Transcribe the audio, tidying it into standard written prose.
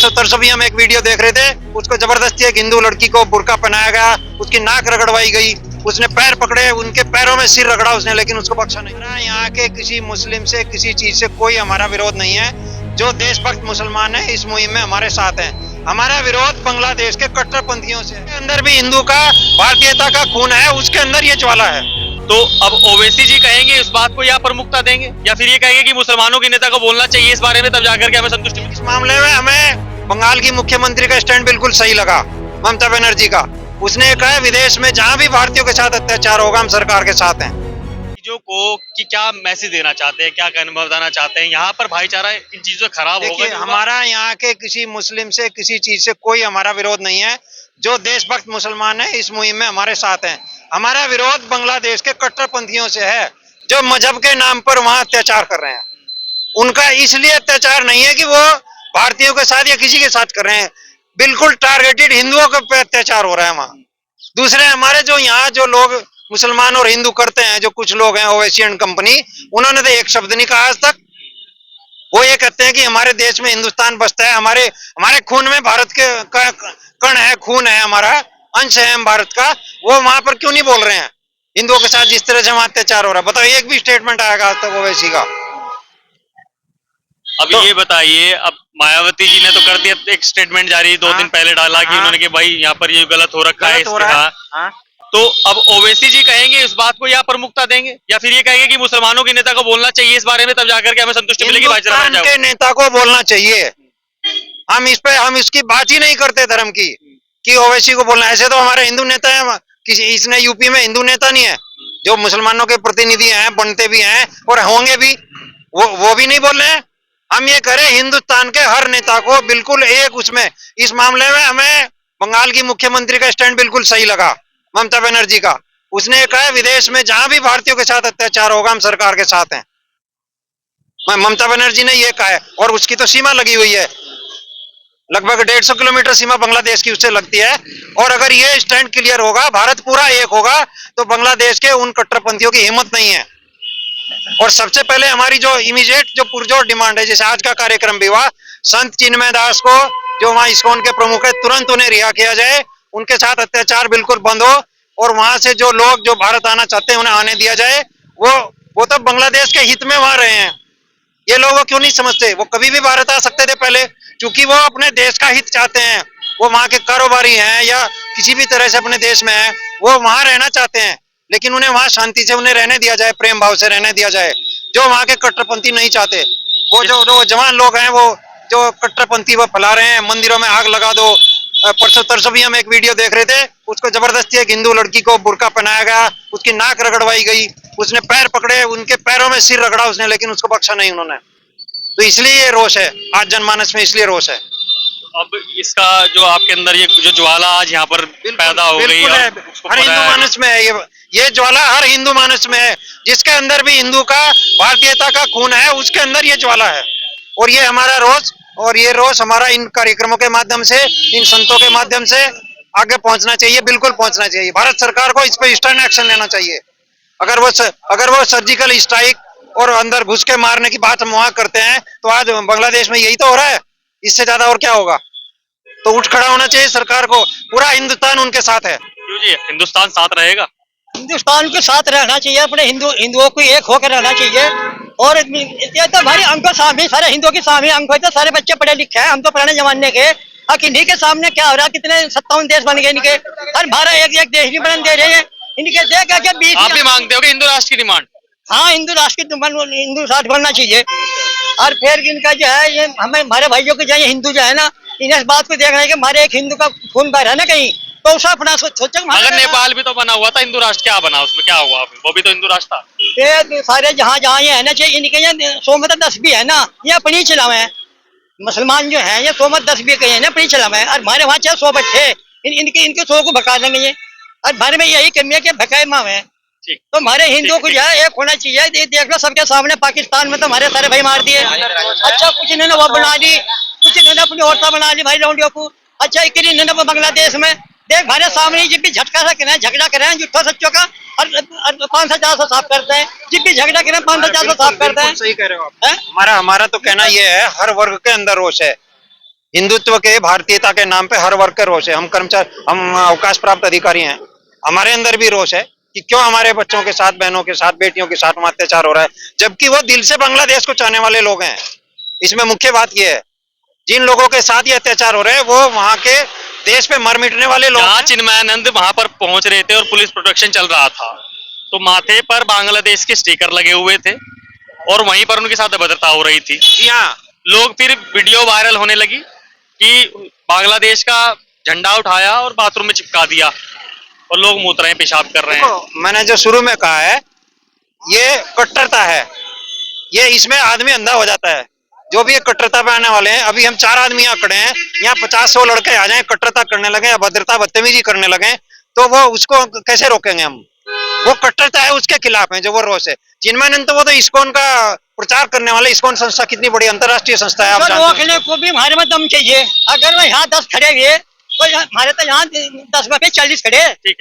परसों भी हम एक वीडियो देख रहे थे, उसको जबरदस्ती एक हिंदू लड़की को बुर्का पहनाया गया, उसकी नाक रगड़वाई गई, उसने पैर पकड़े, उनके पैरों में सिर रगड़ा उसने, लेकिन उसको बख्शा नहीं। यहाँ के किसी मुस्लिम से किसी चीज से कोई हमारा विरोध नहीं है। जो देशभक्त मुसलमान है इस मुहिम में हमारे साथ है। हमारा विरोध बांग्लादेश के कट्टरपंथियों से है। अंदर भी हिंदू का भारतीयता का खून है, उसके अंदर ये ज्वाला है। तो अब ओवैसी जी कहेंगे इस बात को या प्रमुखता देंगे, या फिर ये कहेंगे कि मुसलमानों के नेता को बोलना चाहिए इस बारे में, तब जाकर के हमें संतुष्टि मिलेगी? इस मामले में हमें बंगाल की मुख्यमंत्री का स्टैंड बिल्कुल सही लगा, ममता बनर्जी का। उसने कहा विदेश में जहां भी भारतीयों के साथ अत्याचार होगा हम सरकार के साथ हैं। चीजों को कि क्या मैसेज देना चाहते हैं, क्या कहना बताना चाहते हैं, यहाँ पर भाईचारा इन चीजों से खराब होगा? देखिए, हमारा यहाँ के किसी मुस्लिम से किसी चीज से कोई हमारा विरोध नहीं है। जो देशभक्त मुसलमान है इस मुहिम में हमारे साथ हैं। हमारा विरोध बांग्लादेश के कट्टरपंथियों से है, जो मजहब के नाम पर वहां अत्याचार कर रहे हैं। उनका इसलिए अत्याचार नहीं है कि वो भारतीयों के साथ या किसी के साथ कर रहे हैं, बिल्कुल टारगेटेड हिंदुओं के अत्याचार हो रहा है वहां। दूसरे हमारे जो यहाँ जो लोग मुसलमान और हिंदू करते हैं, जो कुछ लोग हैं ओवैसी एंड कंपनी, उन्होंने तो एक शब्द नहीं कहा आज तक। वो ये कहते हैं कि हमारे देश में हिंदुस्तान बसता है, हमारे हमारे खून में भारत के कण है, खून है, हमारा अंश है हम भारत का। वो वहां पर क्यों नहीं बोल रहे हैं हिंदुओं के साथ जिस तरह से वहां अत्याचार हो रहा है? बताओ, एक भी स्टेटमेंट आएगा आज तक ओवैसी का? अब तो ये बताइए, अब मायावती जी ने तो कर दिया एक स्टेटमेंट जारी, 2 दिन पहले डाला कि उन्होंने कि भाई यहाँ पर ये गलत हो रखा है, तो अब ओवैसी जी कहेंगे इस बात को या प्रमुखता देंगे, या फिर ये कहेंगे कि मुसलमानों के नेता को बोलना चाहिए इस बारे में, तब जाकर के हमें संतुष्टि मिलेगी? हिंदुस्तान के नेता को बोलना चाहिए। हम इस पे हम इसकी बात ही नहीं करते धर्म की कि ओवैसी को बोलना। ऐसे तो हमारे हिंदू नेता है, किसी इसने यूपी में हिंदू नेता नहीं है जो मुसलमानों के प्रतिनिधि हैं, बनते भी हैं और होंगे भी, वो भी नहीं बोल रहे हैं। हम ये करें हिंदुस्तान के हर नेता को बिल्कुल एक उसमें, इस मामले में हमें बंगाल की मुख्यमंत्री का स्टैंड बिल्कुल सही लगा, ममता बनर्जी का। उसने कहा विदेश में जहां भी भारतीयों के साथ अत्याचार होगा हम सरकार के साथ हैं। ममता बनर्जी ने ये कहा है, और उसकी तो सीमा लगी हुई है, लगभग 150 किलोमीटर सीमा बांग्लादेश की उससे लगती है। और अगर ये स्टैंड क्लियर होगा, भारत पूरा एक होगा, तो बांग्लादेश के उन कट्टरपंथियों की हिम्मत नहीं है। और सबसे पहले हमारी जो इमीडिएट जो पुरजोर डिमांड है, जैसे आज का कार्यक्रम भी हुआ, संत चिन्मय दास को जो वहां इस्कॉन के प्रमुख है, तुरंत उन्हें रिहा किया जाए, उनके साथ अत्याचार बिल्कुल बंद हो, और वहां से जो लोग जो भारत आना चाहते हैं उन्हें आने दिया जाए। वो तो बांग्लादेश के हित में वहां रहे हैं। ये लोग क्यों नहीं समझते? वो कभी भी भारत आ सकते थे पहले, क्योंकि वो अपने देश का हित चाहते हैं। वो वहां के कारोबारी हैं या किसी भी तरह से अपने देश में हैं, वो वहां रहना चाहते हैं, लेकिन उन्हें वहां शांति से उन्हें रहने दिया जाए, प्रेम भाव से रहने दिया जाए, जो वहां के कट्टरपंथी नहीं चाहते। वो जो जवान लोग हैं, वो जो कट्टरपंथी वो फैला रहे हैं, मंदिरों में आग लगा दो। परसों भी हम एक वीडियो देख रहे थे, उसको जबरदस्ती एक हिंदू लड़की को बुर्का पहनाया गया, उसकी नाक रगड़वाई गई, उसने पैर पकड़े, उनके पैरों में सिर रगड़ा उसने, लेकिन उसको बख्शा नहीं उन्होंने। तो इसलिए ये रोष है आज जनमानस में, इसलिए रोष है। अब इसका जो आपके अंदर ये जो ज्वाला आज यहाँ पर पैदा हो गई है, हर हिंदू मानस में है ये ज्वाला, हर हिंदू मानस में है। जिसके अंदर भी हिंदू का भारतीयता का खून है, उसके अंदर ये ज्वाला है। और ये हमारा रोष, और ये रोष हमारा इन कार्यक्रमों के माध्यम से, इन संतों के माध्यम से आगे पहुंचना चाहिए, बिल्कुल पहुंचना चाहिए। भारत सरकार को इस पर स्टर्न एक्शन लेना चाहिए। अगर वो सर्जिकल स्ट्राइक और अंदर घुस के मारने की बात हम वहां करते हैं, तो आज बांग्लादेश में यही तो हो रहा है, इससे ज्यादा और क्या होगा? तो उठ खड़ा होना चाहिए सरकार को। पूरा हिंदुस्तान उनके साथ है। क्यों जी, हिंदुस्तान साथ रहेगा? हिंदुस्तान के साथ रहना चाहिए, अपने हिंदुओं को एक होकर रहना चाहिए। और ये तो भाई अंक सामने, सारे हिंदुओं के सामने अंक है, तो सारे बच्चे पढ़े लिखे हैं, हम तो पुराने जमाने के। इन्हीं के सामने क्या हो रहा है? कितने 57 देश बन गए इनके, हर भारत एक देश भी बन दे रहे हैं इनके। देख के 20 आप भी मांगते हो कि हिंदू राष्ट्र की डिमांड? हाँ, हिंदू राष्ट्र की हिंदू राष्ट्र बनना चाहिए। और फिर इनका जो है, ये हमें हमारे भाइयों को जो है हिंदू जो है ना, इन्हें इस बात को देखना है कि हमारे एक हिंदू का खून बह रहा है ना कहीं, तो उसे अपना सोचा। अगर नेपाल भी तो बना हुआ था हिंदू राष्ट्र, क्या बना उसमें, क्या हुआ? वो भी तो हिंदू राष्ट्र था। ये सारे जहाँ जहाँ ये है ना, चाहिए इनके 100 भी है ना, ये अपनी चलावे हैं। मुसलमान जो है ये 100 भी कहे ना अपनी चलावे हैं, और हमारे वहाँ 100 बच्चे इनके 100 को भगा देंगे ये। और हमारे में यही कमी है कि भकाए माँ है। तो हमारे हिंदुओं को जो है एक होना चाहिए। ये देख लो सबके सामने, पाकिस्तान में तो हमारे सारे भाई मार दिए। अच्छा, कुछ इन्होंने वो बना ली, कुछ इन्होंने अपनी औरतें बना ली भाई लौंडियों को। अच्छा, एक इन्होंने बांग्लादेश में देख हमारे सामने जब भी झटका सा करें, झगड़ा करें झूठा सच्चों का, और 500-400 साफ करते हैं। जब भी झगड़ा करें 500-400 साफ करते हैं। सही कह रहे हो आप। हमारा तो कहना ये है, हर वर्ग के अंदर रोष है। हिंदुत्व के, भारतीयता के नाम पे हर वर्ग के रोष है। हम कर्मचारी, हम अवकाश प्राप्त अधिकारी हैं, हमारे अंदर भी रोष है कि क्यों हमारे बच्चों के साथ, बहनों के साथ, बेटियों के साथ अत्याचार हो रहा है, जबकि वो दिल से बांग्लादेश को चाहने वाले लोग हैं। इसमें मुख्य बात यह है, जिन लोगों के साथ ये अत्याचार हो रहे हैं वो वहां के देश पे मर मिटने वाले लोग जहाँ हैं। चिन्मयानंद वहां पर पहुंच रहे थे और पुलिस प्रोटेक्शन चल रहा था, तो माथे पर बांग्लादेश के स्टिकर लगे हुए थे और वहीं पर उनके साथ अभद्रता हो रही थी। जी हाँ, लोग फिर वीडियो वायरल होने लगी कि बांग्लादेश का झंडा उठाया और बाथरूम में चिपका दिया और लोग मूत रहे हैं, पेशाब कर रहे हैं। देखो, मैंने जो शुरू में कहा है, ये कट्टरता है, ये इसमें आदमी अंधा हो जाता है। जो भी ये कट्टरता पे आने वाले हैं, अभी हम 4 आदमी यहाँ खड़े हैं, यहाँ 50-100 लड़के आ जाएं, कट्टरता करने लगे, अभद्रता, बदतमीजी करने लगे, तो वो उसको कैसे रोकेंगे हम? वो कट्टरता है, उसके खिलाफ है जो वो रोष है। चिन्मयानंद तो वो तो इस्कॉन का प्रचार करने वाले, इस्कॉन संस्था कितनी बड़ी अंतर्राष्ट्रीय संस्था है, आप जानते हैं। रोकने को भी हमारे में दम चाहिए। अगर वो यहाँ 10 खड़े हुए तो हमारे तो यहाँ 10 में 40 खड़े। ठीक है।